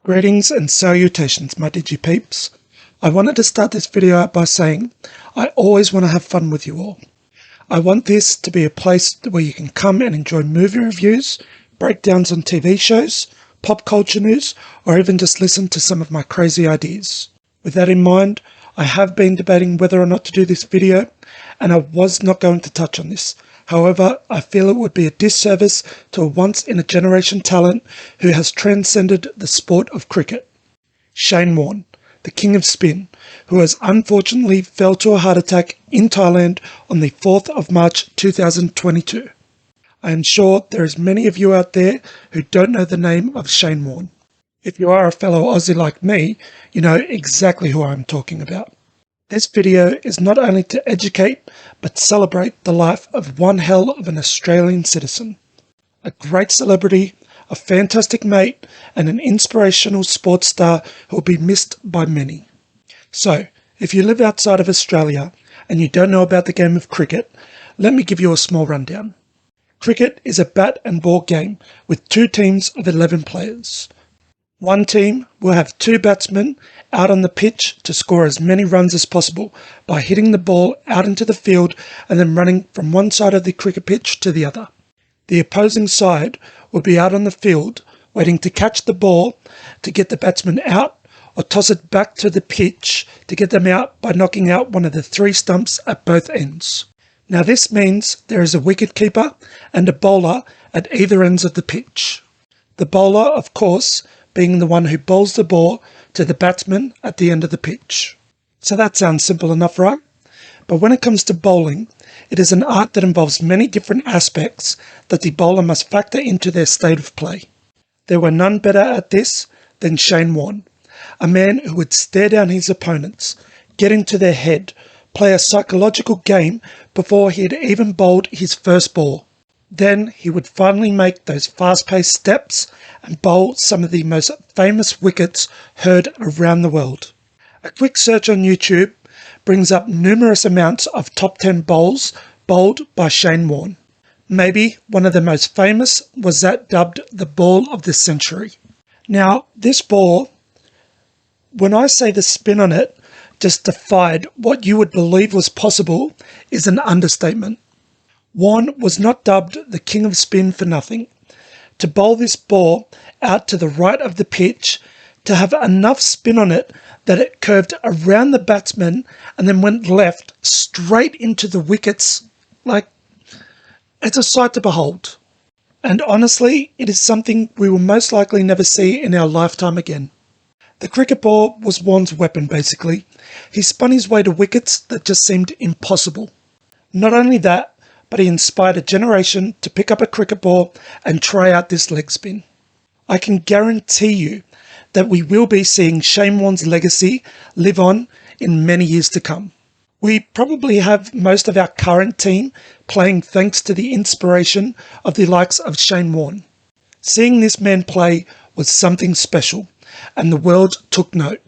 Greetings and salutations, my digi-peeps. I wanted to start this video out by saying I always want to have fun with you all. I want this to be a place where you can come and enjoy movie reviews, breakdowns on TV shows, pop culture news, or even just listen to some of my crazy ideas. With that in mind, I have been debating whether or not to do this video, and I was not going to touch on this. However, I feel it would be a disservice to a once-in-a-generation talent who has transcended the sport of cricket. Shane Warne, the king of spin, who has unfortunately fell to a heart attack in Thailand on the 4th of March 2022. I am sure there is many of you out there who don't know the name of Shane Warne. If you are a fellow Aussie like me, you know exactly who I am talking about. This video is not only to educate, but celebrate the life of one hell of an Australian citizen. A great celebrity, a fantastic mate, and an inspirational sports star who will be missed by many. So, if you live outside of Australia and you don't know about the game of cricket, let me give you a small rundown. Cricket is a bat and ball game with two teams of 11 players. One team will have two batsmen out on the pitch to score as many runs as possible by hitting the ball out into the field and then running from one side of the cricket pitch to the other. The opposing side will be out on the field waiting to catch the ball to get the batsman out or toss it back to the pitch to get them out by knocking out one of the three stumps at both ends. Now this means there is a wicket keeper and a bowler at either ends of the pitch. The bowler, of course, being the one who bowls the ball to the batsman at the end of the pitch. So that sounds simple enough, right? But when it comes to bowling, it is an art that involves many different aspects that the bowler must factor into their state of play. There were none better at this than Shane Warne, a man who would stare down his opponents, get into their head, play a psychological game before he had even bowled his first ball. Then he would finally make those fast-paced steps and bowl some of the most famous wickets heard around the world. A quick search on YouTube brings up numerous amounts of top 10 bowls bowled by Shane Warne. Maybe one of the most famous was that dubbed the ball of the century. Now, this ball, when I say the spin on it just defied what you would believe was possible, is an understatement. Warne was not dubbed the king of spin for nothing. To bowl this ball out to the right of the pitch, to have enough spin on it that it curved around the batsman and then went left straight into the wickets, it's a sight to behold. And honestly, it is something we will most likely never see in our lifetime again. The cricket ball was Warne's weapon, basically. He spun his way to wickets that just seemed impossible. Not only that, but he inspired a generation to pick up a cricket ball and try out this leg spin. I can guarantee you that we will be seeing Shane Warne's legacy live on in many years to come. We probably have most of our current team playing thanks to the inspiration of the likes of Shane Warne. Seeing this man play was something special, and the world took note.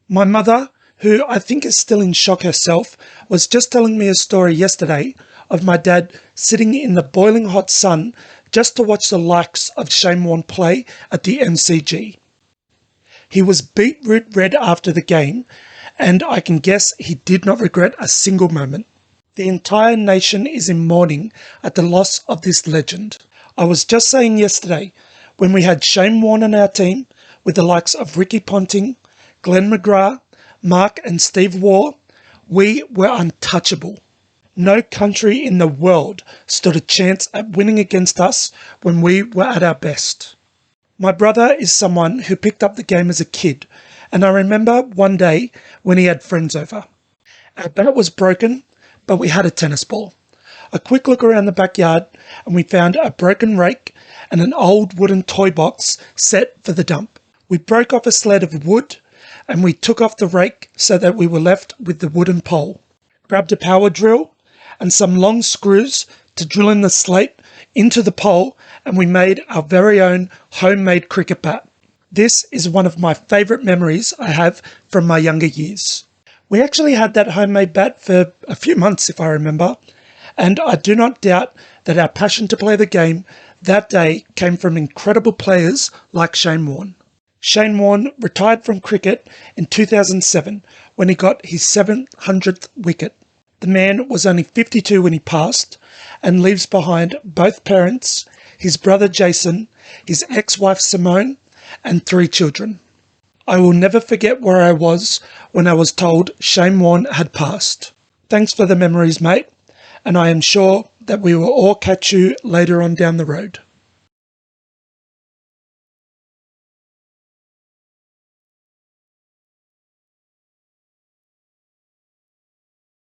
My mother, who I think is still in shock herself, was just telling me a story yesterday of my dad sitting in the boiling hot sun just to watch the likes of Shane Warne play at the MCG. He was beetroot red after the game, and I can guess he did not regret a single moment. The entire nation is in mourning at the loss of this legend. I was just saying yesterday, when we had Shane Warne on our team, with the likes of Ricky Ponting, Glenn McGrath, Mark and Steve Waugh, we were untouchable. No country in the world stood a chance at winning against us when we were at our best. My brother is someone who picked up the game as a kid, and I remember one day when he had friends over. Our bat was broken, but we had a tennis ball. A quick look around the backyard and we found a broken rake and an old wooden toy box set for the dump. We broke off a sled of wood and we took off the rake so that we were left with the wooden pole. Grabbed a power drill and some long screws to drill in the slate into the pole, and we made our very own homemade cricket bat. This is one of my favourite memories I have from my younger years. We actually had that homemade bat for a few months, if I remember, and I do not doubt that our passion to play the game that day came from incredible players like Shane Warne. Shane Warne retired from cricket in 2007 when he got his 700th wicket. The man was only 52 when he passed and leaves behind both parents, his brother Jason, his ex-wife Simone, and 3 children. I will never forget where I was when I was told Shane Warne had passed. Thanks for the memories, mate, and I am sure that we will all catch you later on down the road.